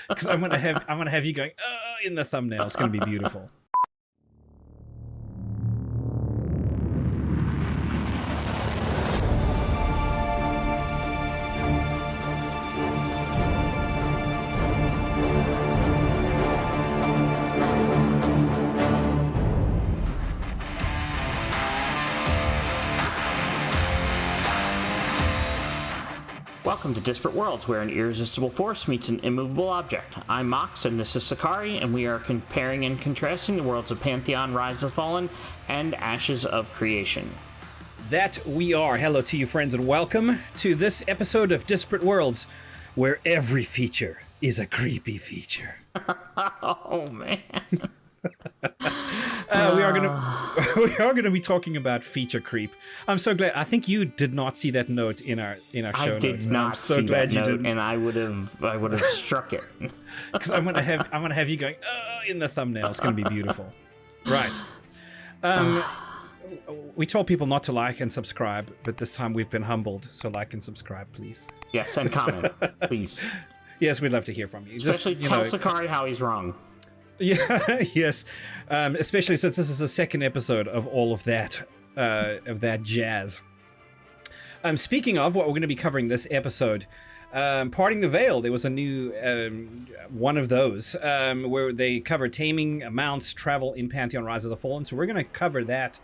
because I'm gonna have you going in the thumbnail. It's gonna be beautiful. Welcome to Disparate Worlds, where an irresistible force meets an immovable object. I'm Mox, and this is Sechari, and we are comparing and contrasting the worlds of Pantheon, Rise of the Fallen, and Ashes of Creation. That we are. Hello to you, friends, and welcome to this episode of Disparate Worlds, where every feature is a creepy feature. Oh, man. We are gonna be talking about feature creep. I'm so glad. I think you did not see that note in our show notes. I did not see that note, and I would have struck it. Because I'm gonna have you going in the thumbnail. It's gonna be beautiful. Right. We told people not to like and subscribe, but this time we've been humbled. So like and subscribe, please. Yes, and comment, please. Yes, we'd love to hear from you. Especially tell Sechari how he's wrong. Yeah, yes. Especially since this is the second episode of all of that jazz. Speaking of what we're going to be covering this episode, Parting the Veil, there was a new one of those where they covered Taming, Mounts, Travel in Pantheon, Rise of the Fallen. So we're going to cover that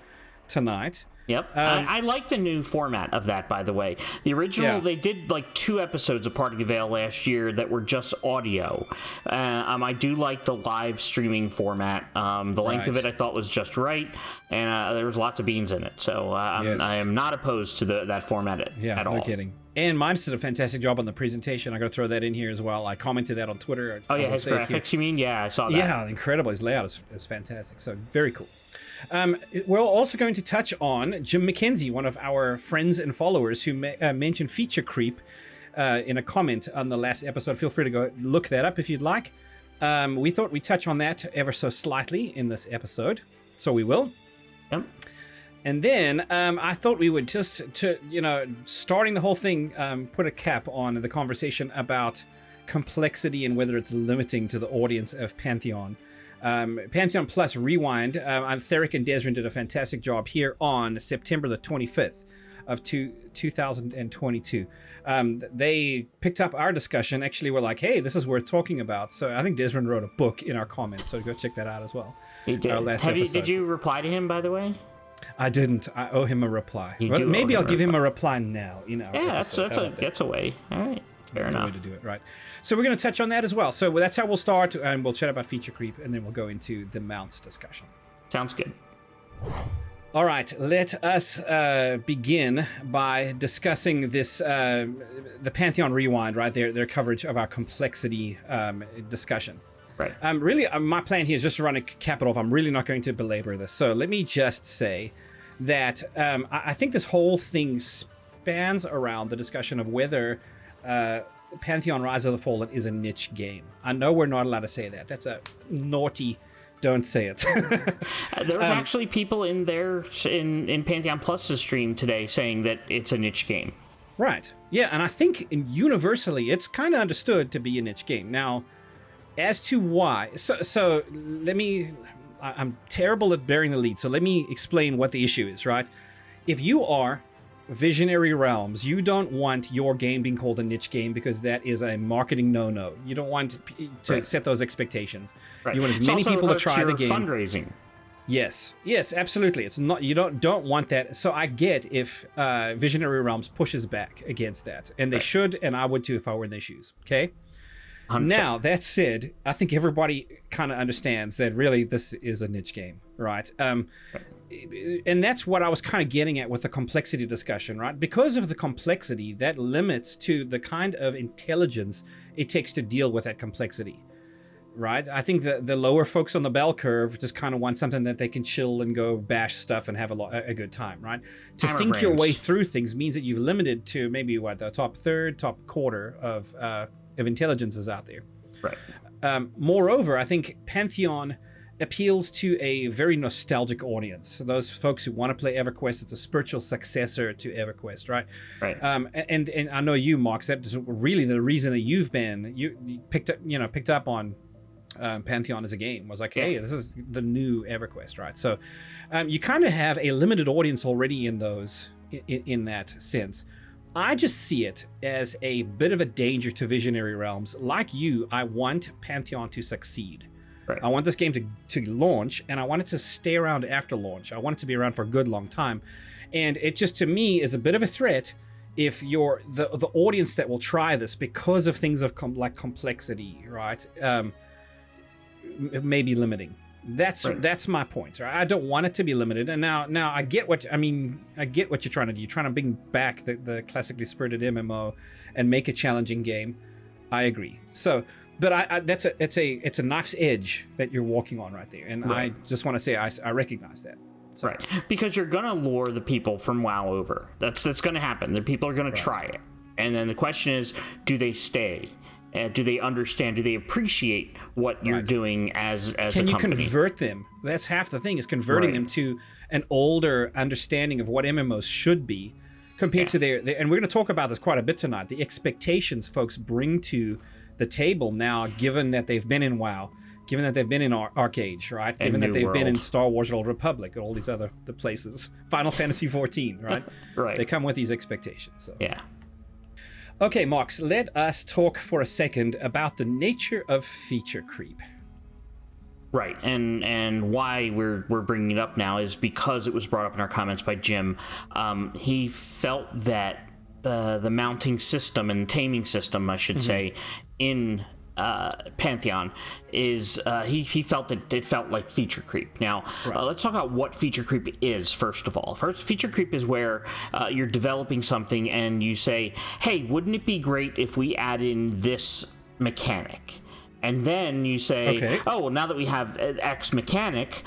tonight. Yep. I like the new format of that, by the way. The original, They did like 2 episodes of Parting the Veil last year that were just audio. I do like the live streaming format. The length of it I thought was just right, and there was lots of beans in it. So I am not opposed to that format at all. No kidding. And Mimes did a fantastic job on the prepresentation. I got to throw that in here as well. I commented that on Twitter. Oh, yeah, his graphics, you mean? Yeah, I saw that. Yeah, incredible. His layout is fantastic. So very cool. We're also going to touch on Jim McKenzie, one of our friends and followers who mentioned feature creep in a comment on the last episode. Feel free to go look that up if you'd like. We thought we'd touch on that ever so slightly in this episode, so we will. Yep. And then I thought we would just, starting the whole thing, put a cap on the conversation about complexity and whether it's limiting to the audience of Pantheon. Pantheon Plus Rewind, Theric and Desrin did a fantastic job here on September the 25th of 2022. They picked up our discussion. Actually, were like, hey, this is worth talking about. So I think Desrin wrote a book in our comments, so go check that out as well. He did. Did you reply to him, by the way? I didn't. I owe him a reply. Well, maybe I'll give him a reply now. Yeah, that's a way. All right. Fair enough. Way to do it, right? So we're going to touch on that as well. So that's how we'll start, and we'll chat about feature creep, and then we'll go into the mounts discussion. Sounds good. All right, let us begin by discussing this, the Pantheon Rewind, right? Their coverage of our complexity discussion. Right. Really, my plan here is just to run a cap it off. I'm really not going to belabor this. So let me just say that I think this whole thing spans around the discussion of whether Pantheon Rise of the Fallen is a niche game. I know we're not allowed to say that. That's a naughty, don't say it. There was actually people in Pantheon Plus's stream today saying that it's a niche game. Right. Yeah, and I think universally it's kind of understood to be a niche game. Now, as to why, so let me, I'm terrible at bearing the lead, so let me explain what the issue is, right? If you are Visionary Realms, you don't want your game being called a niche game because that is a marketing no-no. You don't want to set those expectations. Right. You want as many people to try the game. Fundraising. Yes, absolutely. It's not, you don't want that. So I get if Visionary Realms pushes back against that, and they should, and I would too if I were in their shoes. Okay. 100%. Now that said, I think everybody kind of understands that really this is a niche game, right? And that's what I was kind of getting at with the complexity discussion, right? Because of the complexity, that limits to the kind of intelligence it takes to deal with that complexity, right? I think the lower folks on the bell curve just kind of want something that they can chill and go bash stuff and have a good time, right? To think your way through things means that you've limited to maybe the top third, top quarter of intelligences out there. Right. Moreover, I think Pantheon appeals to a very nostalgic audience. So those folks who want to play EverQuest, it's a spiritual successor to EverQuest, right? Right. And I know you, Mox, that's really the reason that you picked up on Pantheon as a game, was like, hey, this is the new EverQuest, right? So you kind of have a limited audience already in those, in that sense. I just see it as a bit of a danger to Visionary Realms. Like you, I want Pantheon to succeed. Right. I want this game to launch, and I want it to stay around after launch. I want it to be around for a good long time. And it just, to me, is a bit of a threat if you're the audience that will try this, because of things of like complexity, right? Maybe limiting. That's my point. Right? I don't want it to be limited. And now I get what you're trying to do. You're trying to bring back the classically spirited MMO and make a challenging game. I agree. So, but it's a knife's edge that you're walking on right there. And I just want to say I recognize that. So. Right, because you're gonna lure the people from WoW over. That's gonna happen. The people are gonna try it, and then the question is, do they stay? Do they understand? Do they appreciate what you're doing as a company? Can you convert them? That's half the thing, is converting them to an older understanding of what MMOs should be compared to their, and we're going to talk about this quite a bit tonight, the expectations folks bring to the table now, given that they've been in WoW, given that they've been in Arcade, right? Given that they've been in Star Wars: The Old Republic, all these other places, Final Fantasy 14, right? Right. They come with these expectations. So. Yeah. Okay, Mox, let us talk for a second about the nature of feature creep. Right, and why we're bringing it up now is because it was brought up in our comments by Jim. He felt that the mounting system and taming system, I should say, in Pantheon is he felt that it felt like feature creep. Now let's talk about what feature creep is. First of all, feature creep is where you're developing something and you say, hey, wouldn't it be great if we add in this mechanic? And then you say, oh, well, now that we have X mechanic,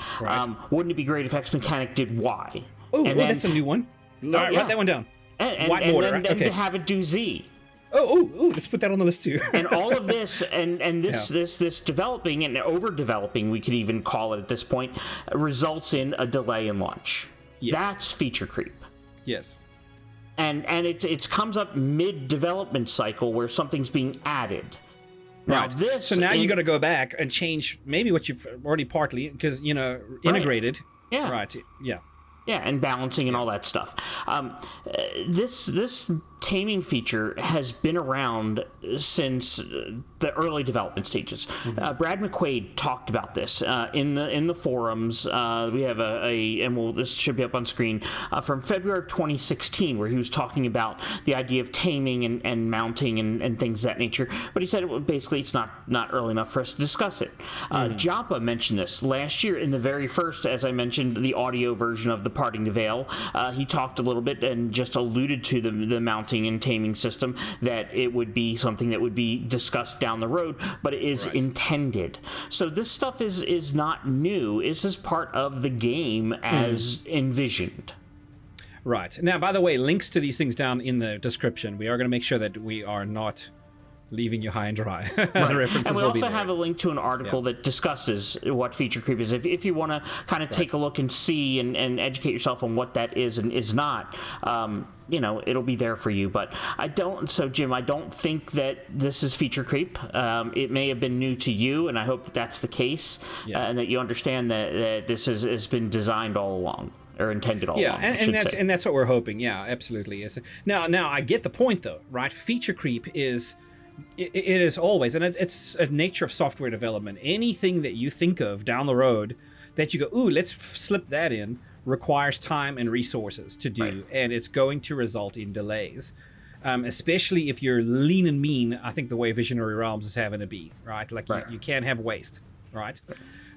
wouldn't it be great if X mechanic did Y? Oh, that's a new one. All right, write that one down. And then to have it do Z. Oh, let's put that on the list too. And all of this, and this developing and over-developing, we could even call it at this point, results in a delay in launch. Yes. That's feature creep. Yes. And it comes up mid-development cycle where something's being added. Now so now you got to go back and change maybe what you've already partly, because integrated. Yeah. Right. Yeah. Yeah, and balancing and all that stuff. This taming feature has been around since the early development stages. Brad McQuaid talked about this in the forums. We have this should be up on screen, from February of 2016, where he was talking about the idea of taming and mounting and things of that nature. But he said it's not early enough for us to discuss it. Joppa mentioned this last year in the very first, as I mentioned, the audio version of the Parting the Veil. He talked a little bit and just alluded to the mounting and taming system, that it would be something that would be discussed down the road, but it is intended. So this stuff is not new. This is part of the game as envisioned. Right. Now, by the way, links to these things down in the description. We are going to make sure that we are not leaving you high and dry. The references and we will also be there. have a link to an article that discusses what feature creep is. If you want to kind of take a look and see and educate yourself on what that is and is not, it'll be there for you. But Jim, I don't think that this is feature creep. It may have been new to you, and I hope that that's the case, and that you understand that this has been designed all along. Or intended all along, and that's what we're hoping. Yeah, absolutely. Now I get the point, though, right? Feature creep is... It is always, and it's a nature of software development. Anything that you think of down the road that you go, ooh, let's slip that in, requires time and resources to do, and it's going to result in delays. Especially if you're lean and mean, I think the way Visionary Realms is having to be, right? Like you can't have waste, right?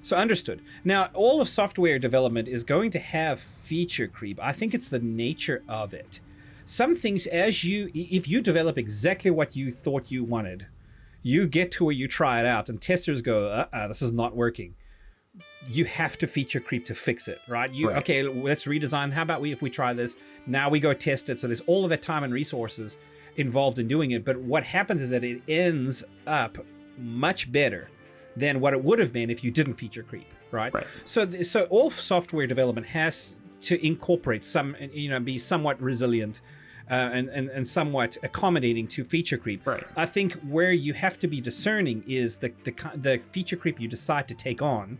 So understood. Now, all of software development is going to have feature creep. I think it's the nature of it. Some things, if you develop exactly what you thought you wanted, you get to where you try it out and testers go, this is not working. You have to feature creep to fix it, right? Okay, let's redesign. How about if we try this? Now we go test it. So there's all of that time and resources involved in doing it. But what happens is that it ends up much better than what it would have been if you didn't feature creep. right? So all software development has to incorporate some, be somewhat resilient and somewhat accommodating to feature creep. Right. I think where you have to be discerning is the feature creep you decide to take on,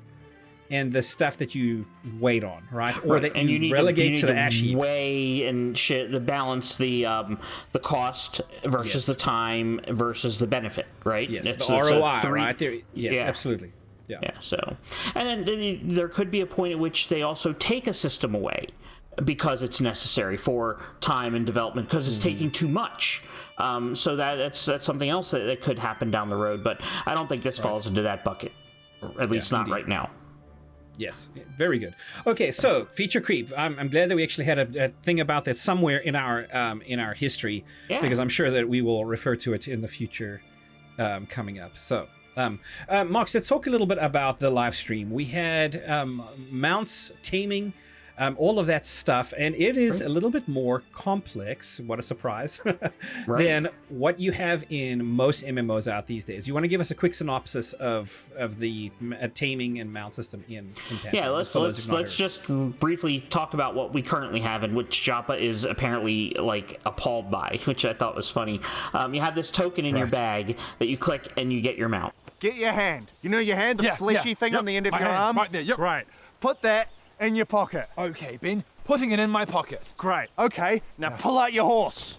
and the stuff that you wait on, right? Or that and you need relegate to the ash heap. Weigh and shit, the balance, the cost versus the time versus the benefit, right? Yes, it's the ROI, right? There, yes, absolutely. Yeah. So, and then there could be a point at which they also take a system away because it's necessary for time and development, because it's taking too much. So that's something else that could happen down the road. But I don't think this falls into that bucket, or at least not right now. Yes, very good. Okay, so feature creep. I'm glad that we actually had a thing about that somewhere in our history, because I'm sure that we will refer to it in the future coming up. So, Mox, let's talk a little bit about the live stream. We had mounts, taming, all of that stuff, and it is a little bit more complex, what a surprise, than what you have in most MMOs out these days. You want to give us a quick synopsis of the taming and mount system in Pantheon? Yeah, let's just briefly talk about what we currently have, and which Joppa is apparently like appalled by, which I thought was funny. You have this token in your bag that you click and you get your mount. Get your hand. You know your hand, the fleshy thing on the end of your arm? Right there, Right. Put that in your pocket. Okay, Ben. Putting it in my pocket. Great. Okay, now pull out your horse.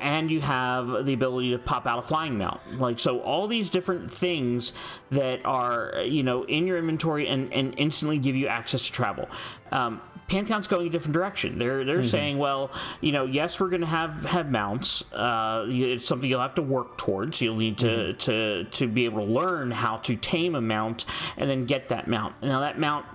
And you have the ability to pop out a flying mount. Like, so all these different things that are, in your inventory and instantly give you access to travel. Pantheon's going a different direction. They're saying, well, yes, we're going to have mounts. It's something you'll have to work towards. You'll need to be able to learn how to tame a mount and then get that mount. Now, that mount,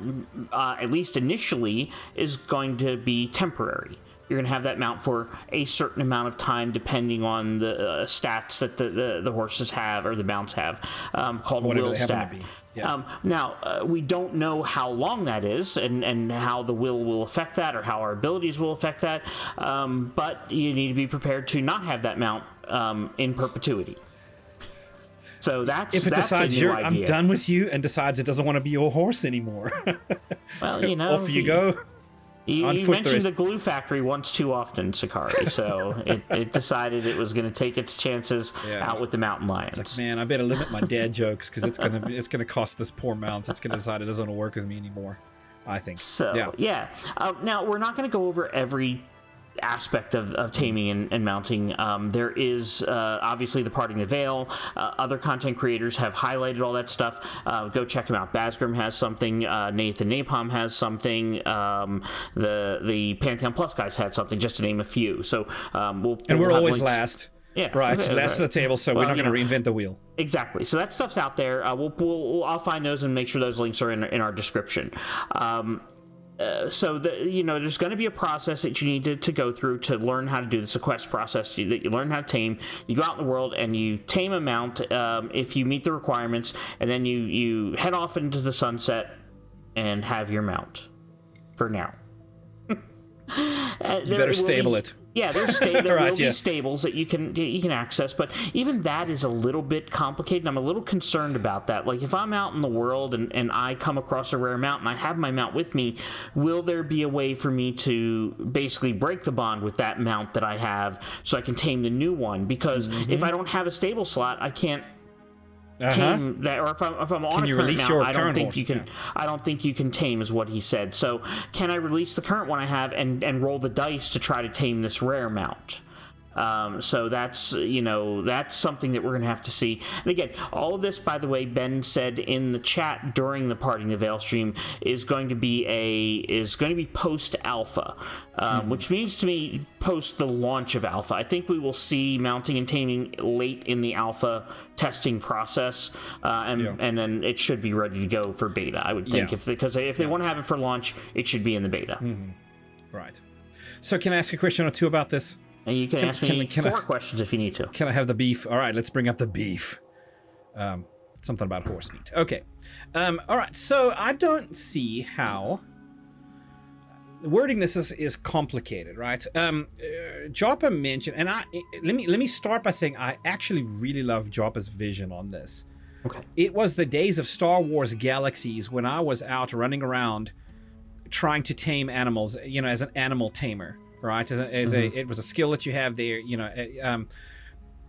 at least initially, is going to be temporary. You're going to have that mount for a certain amount of time, depending on the stats that the horses have, or the mounts have, called whatever will stat. Yeah. Now, we don't know how long that is, and how the will affect that, or how our abilities will affect that, but you need to be prepared to not have that mount in perpetuity. So if it decides I'm done with you, and decides it doesn't want to be your horse anymore, well, off you go. You mentioned the glue factory once too often, Sechari, so it decided it was going to take its chances out with the mountain lions. It's like, man, I better limit my dad jokes, because it's gonna cost this poor mount. It's gonna decide it doesn't want to work with me anymore, I think. So now we're not going to go over every aspect of taming and mounting. There is obviously the Parting the Veil. Other content creators have highlighted all that stuff. Go check them out. Basgrim has something. Nathan Napalm has something. The Pantheon Plus guys had something, just to name a few. So we're always links. Last. Yeah, right. Last of the table, so we're not going to reinvent the wheel. Exactly. So that stuff's out there. I'll find those and make sure those links are in our description. So there's going to be a process that you need to go through to learn how to do this, a quest process that you learn how to tame. You go out in the world and you tame a mount if you meet the requirements, and then you head off into the sunset and have your mount for now. You better stable it. Yeah, there will be stables that you can access, but even that is a little bit complicated, and I'm a little concerned about that. Like, if I'm out in the world and I come across a rare mount and I have my mount with me, will there be a way for me to basically break the bond with that mount that I have so I can tame the new one? Because if I don't have a stable slot, I can't tame that, or if I'm on a current mount, I don't think you can. I don't think you can tame, is what he said. So, can I release the current one I have and roll the dice to try to tame this rare mount? So that's something that we're gonna have to see. And again, all of this, by the way, Ben said in the chat during the Parting the Veil stream, is going to be post alpha, which means to me post the launch of alpha. I think we will see mounting and taming late in the alpha testing process, and then it should be ready to go for beta. I would think because if they want to have it for launch, it should be in the beta. Right. So can I ask a question or two about this? And you can ask me four questions if you need to. Can I have the beef? All right, let's bring up the beef. Something about horse meat. Okay. All right, so I don't see how... wording this is complicated, right? Joppa mentioned, and let me start by saying I actually really love Joppa's vision on this. Okay. It was the days of Star Wars Galaxies when I was out running around trying to tame animals, as an animal tamer, right? It was a skill that you have there,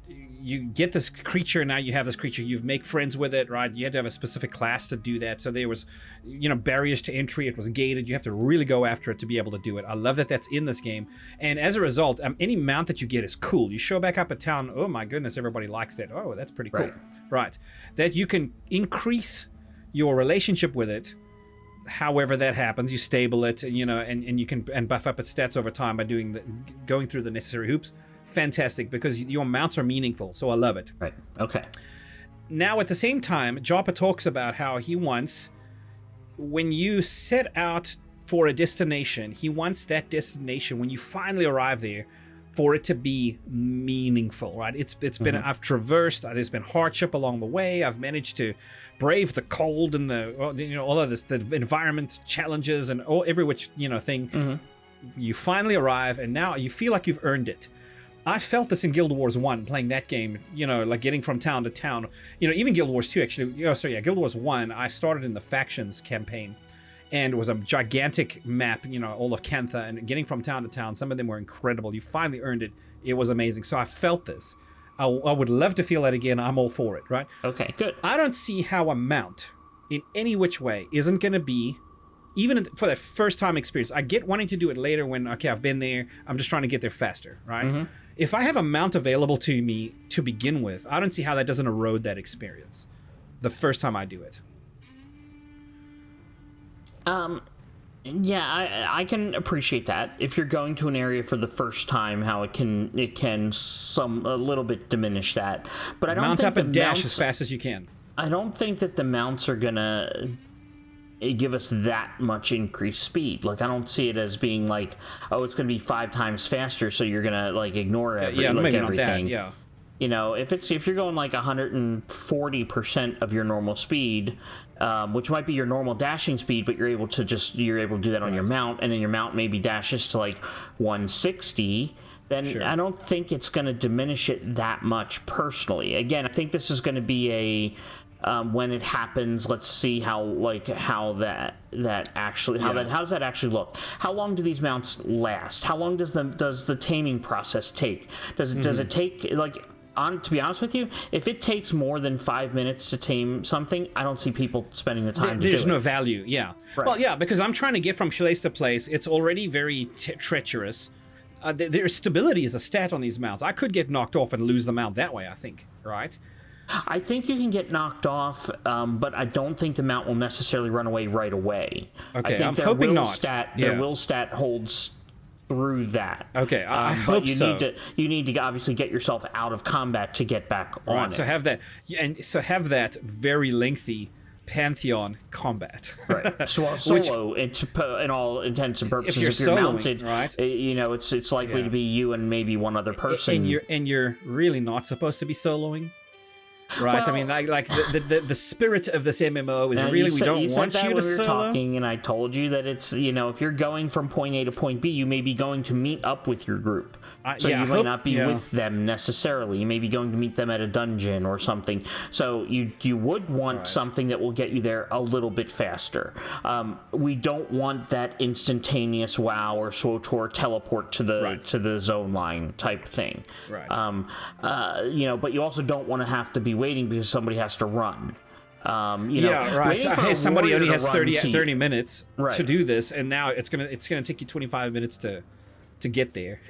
you get this creature, now you have this creature, you make friends with it, right? You had to have a specific class to do that. So there was, barriers to entry. It was gated. You have to really go after it to be able to do it. I love that that's in this game. And as a result, any mount that you get is cool. You show back up at town, oh my goodness, everybody likes that. Oh, that's pretty cool. Right. That you can increase your relationship with it. However that happens, you stable it, and you can buff up its stats over time by going through the necessary hoops. Fantastic, because your mounts are meaningful, so I love it. Right. Okay. Now, at the same time, Joppa talks about how he wants, when you set out for a destination, he wants that destination, when you finally arrive there, for it to be meaningful, right? It's been, I've traversed, there's been hardship along the way, I've managed to brave the cold and all of this, the environment challenges and every which, thing. You finally arrive, and now you feel like you've earned it. I felt this in Guild Wars 1, playing that game, like getting from town to town. Even Guild Wars 2, actually. Guild Wars 1, I started in the factions campaign. And it was a gigantic map, all of Cantha, and getting from town to town. Some of them were incredible. You finally earned it. It was amazing. So I felt this. I would love to feel that again. I'm all for it, right? Okay, good. I don't see how a mount, in any which way, isn't going to be, even for that first time experience. I get wanting to do it later when, okay, I've been there. I'm just trying to get there faster, right? If I have a mount available to me to begin with, I don't see how that doesn't erode that experience the first time I do it. Yeah, I can appreciate that. If you're going to an area for the first time, how it can a little bit diminish that. But I don't mount think up and dash as fast as you can. I don't think that the mounts are gonna give us that much increased speed. Like, I don't see it as being like, oh, it's gonna be 5 times faster, so you're gonna ignore maybe everything. Not that, yeah. If you're going 140% of your normal speed, which might be your normal dashing speed, but you're able to do that on your mount, and then your mount maybe dashes to 160, then I don't think it's going to diminish it that much personally. Again, I think this is going to be when it happens, let's see how does that actually look? How long do these mounts last? How long does the taming process take? Does it take to be honest with you, if it takes more than 5 minutes to tame something, I don't see people spending the time to do it. There's no value, yeah. Right. Well, yeah, because I'm trying to get from place to place. It's already very treacherous. There's stability as a stat on these mounts. I could get knocked off and lose the mount that way, I think, right? I think you can get knocked off, but I don't think the mount will necessarily run away right away. Okay, I think I'm hoping not. Their will stat holds through that. Okay, I hope so. You need to obviously get yourself out of combat to get back on it. So have that very lengthy Pantheon combat. Right. So solo, in all intents and purposes, if you're mounted, right? It's likely to be you and maybe one other person. And you're really not supposed to be soloing. Right, well, I mean, the spirit of this MMO is really we don't want you to solo. Talking, and I told you that it's if you're going from point A to point B, you may be going to meet up with your group. So you might not be with them necessarily. You may be going to meet them at a dungeon or something. So you would want something that will get you there a little bit faster. We don't want that instantaneous WoW or SWTOR teleport to the zone line type thing. Right. But you also don't want to have to be waiting because somebody has to run. Hey, somebody only has 30 minutes to do this, and now it's gonna take you 25 minutes to get there.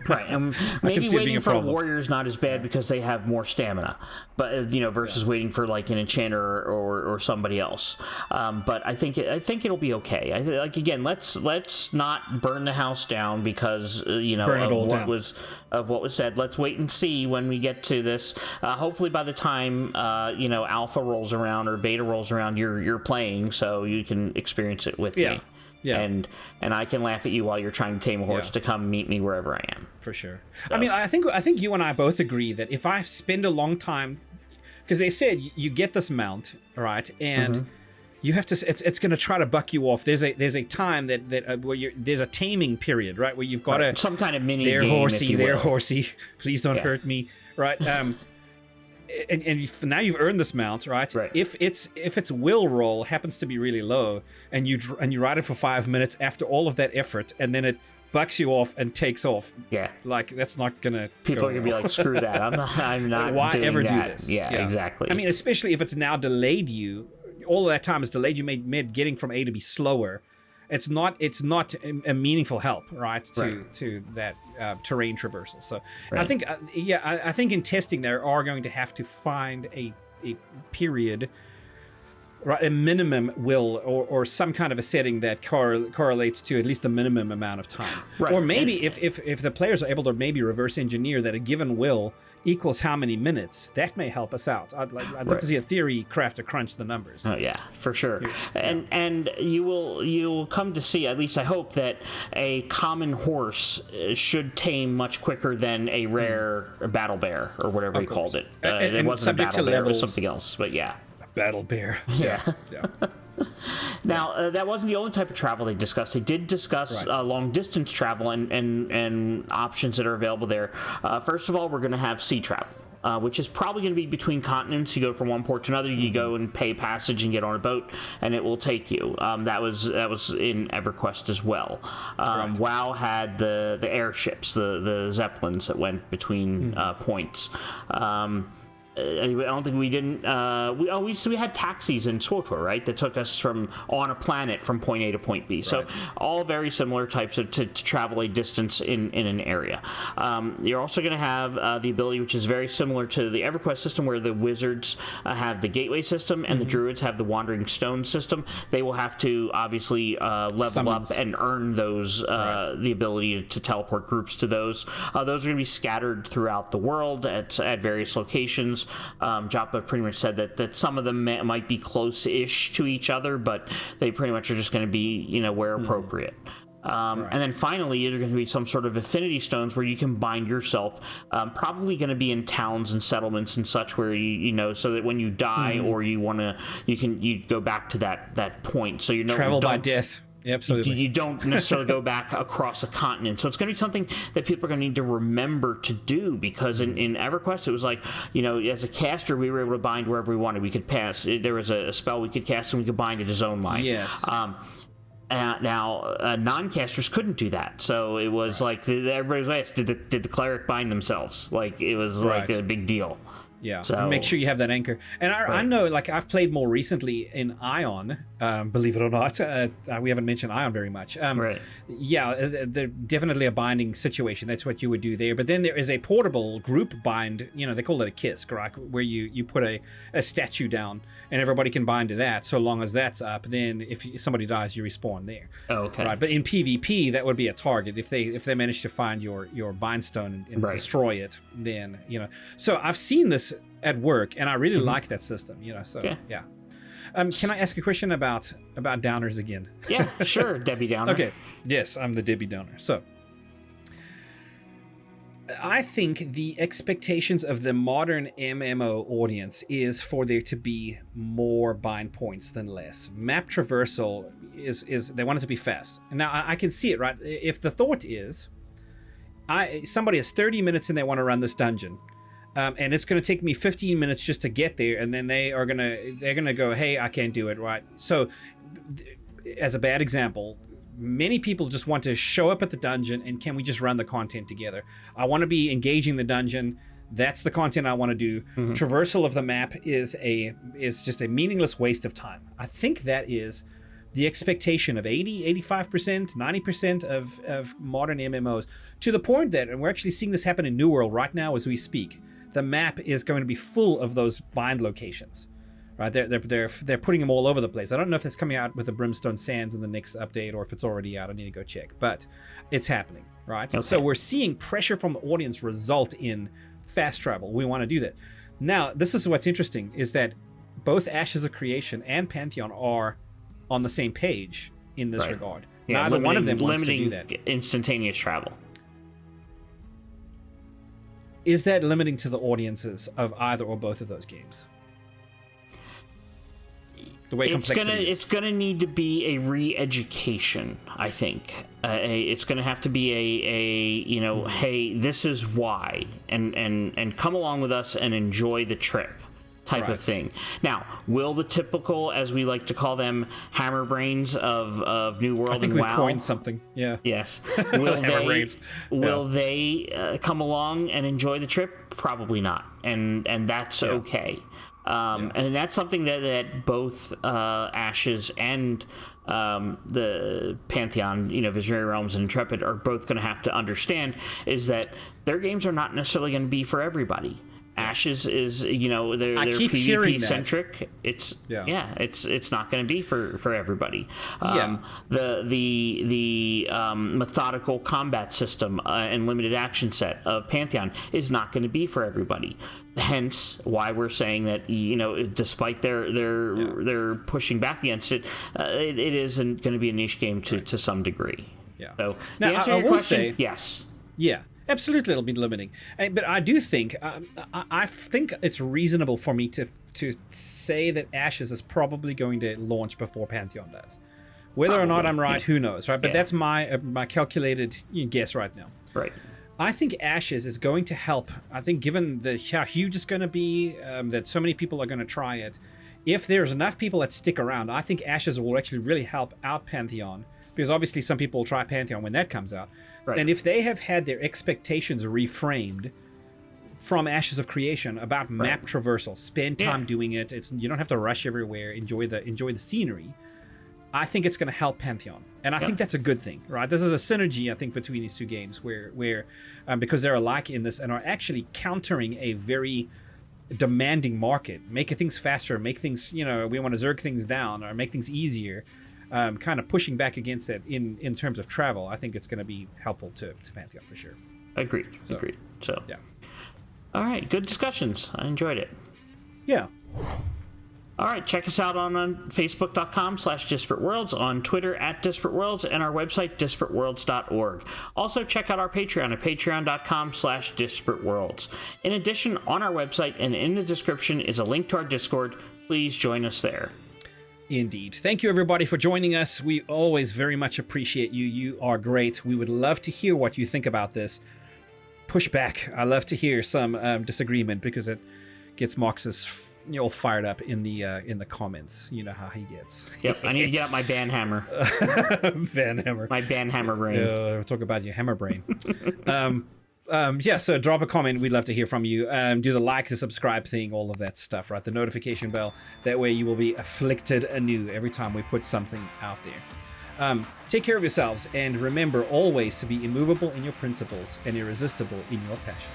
Right, and maybe waiting for a warrior is not as bad because they have more stamina, but versus waiting for an enchanter or somebody else. But I think it'll be okay. Again, let's not burn the house down because of what was said. Let's wait and see when we get to this. Hopefully, by the time alpha rolls around or beta rolls around, you're playing, so you can experience it with me. Yeah. And I can laugh at you while you're trying to tame a horse to come meet me wherever I am. For sure. So. I mean, I think you and I both agree that if I spend a long time, because they said you get this mount, right, and you have to. It's going to try to buck you off. There's a time that where there's a taming period, right, where you've got to some kind of mini there game, horsey, there horsey. Please don't hurt me, right? And now you've earned this mount, right? If its will roll happens to be really low, and you ride it for 5 minutes after all of that effort, and then it bucks you off and takes off. Yeah, like that's not gonna. People are gonna be like, screw that. I'm not. Why doing ever that. do this? Yeah, exactly. I mean, especially if it's now delayed you. All of that time has delayed you, made getting from A to B slower. It's not a meaningful help, right? To that terrain traversal. So I think, I think in testing they are going to have to find a period, right, a minimum will or some kind of a setting that correlates to at least the minimum amount of time. Right. Or maybe if the players are able to maybe reverse engineer that a given will equals how many minutes, that may help us out. I'd love to see a theory crafter crunch the numbers. Oh yeah, for sure. And you'll come to see, at least I hope, that a common horse should tame much quicker than a rare battle bear or whatever he called it. It wasn't a battle bear, it was something else, but yeah. Battle bear. Yeah. Now, that wasn't the only type of travel they discussed. They did discuss long distance travel and options that are available there. First of all, we're going to have sea travel, which is probably going to be between continents. You go from one port to another, you go and pay passage and get on a boat, and it will take you. That was in EverQuest as well. WoW had the airships, the zeppelins that went between points. I don't think we didn't. We had taxis in SWTOR, right? That took us on a planet from point A to point B. So all very similar types of to travel a distance in an area. You're also going to have the ability, which is very similar to the EverQuest system, where the wizards have the gateway system and the druids have the wandering stone system. They will have to obviously level up and earn those the ability to teleport groups to those. Those are going to be scattered throughout the world at various locations. Joppa pretty much said that some of them might be close-ish to each other, but they pretty much are just going to be, where appropriate. And then finally, there are going to be some sort of affinity stones where you can bind yourself. Probably going to be in towns and settlements and such, where so that when you die or you go back to that point. So travel by death. Absolutely. You don't necessarily go back across a continent. So it's going to be something that people are going to need to remember to do, because in EverQuest, it was like, as a caster, we were able to bind wherever we wanted. We could pass. There was a spell we could cast and we could bind at his own line. Yes. Now, non-casters couldn't do that. So it was like, everybody was asked, did the cleric bind themselves? Like, it was like a big deal. Yeah, so make sure you have that anchor. And I know, like, I've played more recently in Ion, believe it or not. We haven't mentioned Ion very much. Yeah, they're definitely a binding situation. That's what you would do there. But then there is a portable group bind, they call it a kiss, right? Where you put a statue down and everybody can bind to that. So long as that's up, then if somebody dies, you respawn there. Oh, okay. Right, but in PvP, that would be a target. If they manage to find your bind stone and destroy it, then, So I've seen this at work, and I really like that system, so yeah. Can I ask a question about downers again? Yeah, sure, Debbie Downer. Okay, yes, I'm the Debbie Downer. So I think the expectations of the modern MMO audience is for there to be more bind points than less. Map traversal is they want it to be fast. Now I can see it, right? If the thought is somebody has 30 minutes and they want to run this dungeon, and it's going to take me 15 minutes just to get there, and then they're gonna go, hey, I can't do it, right? So, as a bad example, many people just want to show up at the dungeon and can we just run the content together? I want to be engaging the dungeon. That's the content I want to do. Traversal of the map is just a meaningless waste of time. I think that is the expectation of 80, 85%, 90% of modern MMOs, to the point that, and we're actually seeing this happen in New World right now as we speak, the map is going to be full of those bind locations, right? They're putting them all over the place. I don't know if that's coming out with the Brimstone Sands in the next update or if it's already out. I need to go check, but it's happening, right? Okay. So we're seeing pressure from the audience result in fast travel. We want to do that. Now, this is what's interesting, is that both Ashes of Creation and Pantheon are on the same page in this regard. Yeah, neither one of them wants to do that. Instantaneous travel. Is that limiting to the audiences of either or both of those games? The way complexity it's gonna need to be a re-education, I think. It's gonna have to be a hey, this is why, and come along with us and enjoy the trip type of thing. Now, will the typical, as we like to call them, hammer brains of New World and WoW? I think we coined something. Yeah. Yes. Will they come along and enjoy the trip? Probably not, and that's okay. And that's something that both Ashes and the Pantheon, Visionary Realms and Intrepid are both going to have to understand is that their games are not necessarily going to be for everybody. Ashes is, they're PvP centric. It's not going to be for everybody. The methodical combat system and limited action set of Pantheon is not going to be for everybody. Hence, why we're saying that despite their pushing back against it, it isn't going to be a niche game to some degree. Yeah. So now, the answer to your question, yes. Yeah. Absolutely, it'll be limiting, but I do think I think it's reasonable for me to say that Ashes is probably going to launch before Pantheon does. Whether or not I'm right, who knows, right? But that's my calculated guess right now. Right. I think Ashes is going to help. I think given how huge it's going to be, that so many people are going to try it. If there's enough people that stick around, I think Ashes will actually really help out Pantheon. Because obviously some people will try Pantheon when that comes out. Right. And if they have had their expectations reframed from Ashes of Creation about map traversal, spend time doing it, you don't have to rush everywhere, enjoy the scenery, I think it's going to help Pantheon. And I think that's a good thing, right? This is a synergy, I think, between these two games where because they're alike in this and are actually countering a very demanding market, making things faster, make things, we want to zerg things down or make things easier. Kind of pushing back against it in terms of travel, I think it's going to be helpful to Pantheon for sure. Agreed. So, yeah. All right, good discussions. I enjoyed it. Yeah. All right, check us out on Facebook.com/Disparate Worlds, on Twitter @Disparate Worlds, and our website DisparateWorlds.org. Also, check out our Patreon at Patreon.com/Disparate Worlds. In addition, on our website and in the description is a link to our Discord. Please join us there. Indeed. Thank you, everybody, for joining us. We always very much appreciate you. You are great. We would love to hear what you think about this. Push back. I love to hear some disagreement because it gets Moxys all fired up in the comments. You know how he gets. Yep. I need to get out my banhammer. Banhammer. My banhammer brain. We'll talk about your hammer brain. So drop a comment. We'd love to hear from you. Do the like, the subscribe thing, all of that stuff, right? The notification bell. That way you will be afflicted anew every time we put something out there. Take care of yourselves, and remember always to be immovable in your principles and irresistible in your passion.